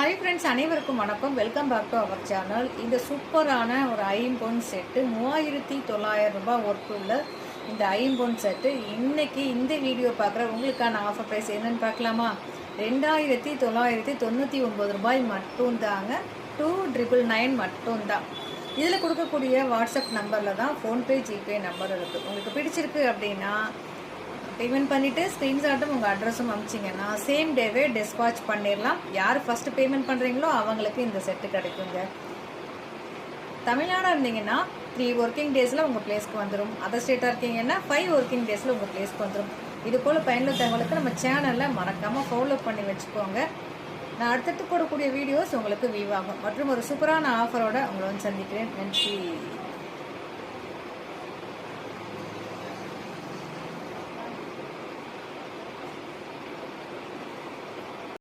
Hi friends, அனைவருக்கும் வணக்கம். Welcome back to our channel. இந்த சூப்பரான ஒரு ஐம்பொன் செட்டு 3900 ரூபாய் ஒர்க் உள்ள இந்த ஐம்பொன் செட்டு இன்னைக்கு இந்த வீடியோ பார்க்குற உங்களுக்கான ஆஃபர் ப்ரைஸ் என்னன்னு பார்க்கலாமா? 2999 ரூபாய் மட்டும் தாங்க. 2999 மட்டும்தான். இதில் கொடுக்கக்கூடிய வாட்ஸ்அப் நம்பரில் தான் ஃபோன்பே ஜிபே நம்பர் இருக்குது. உங்களுக்கு பிடிச்சிருக்கு அப்படின்னா பேமெண்ட் பண்ணிவிட்டு ஸ்க்ரீன்ஷாட்டும் உங்கள் அட்ரஸும் அனுப்பிச்சிங்கன்னா சேம் டேவே டிஸ்பாச் பண்ணிடலாம். யார் ஃபஸ்ட்டு பேமெண்ட் பண்ணுறீங்களோ அவங்களுக்கு இந்த செட்டு கிடைக்குங்க. தமிழ்நாடாக இருந்தீங்கன்னா 3 ஒர்க்கிங் டேஸில் உங்கள் பிளேஸ்க்கு வந்துடும். அதர் ஸ்டேட்டாக இருக்கீங்கன்னா 5 ஒர்க்கிங் டேஸில் உங்கள் பிளேஸ்க்கு வந்துடும். இது போல் பயனுள்ள தகவலுக்கு நம்ம சேனலில் மறக்காமல் ஃபாலோ பண்ணி வச்சுக்கோங்க. நான் அடுத்தடுத்து போடக்கூடிய வீடியோஸ் உங்களுக்கு வியூ ஆகும். மற்றும் ஒரு சூப்பரான ஆஃபரோடு உங்களை வந்து சந்திக்கிறேன். நன்றி.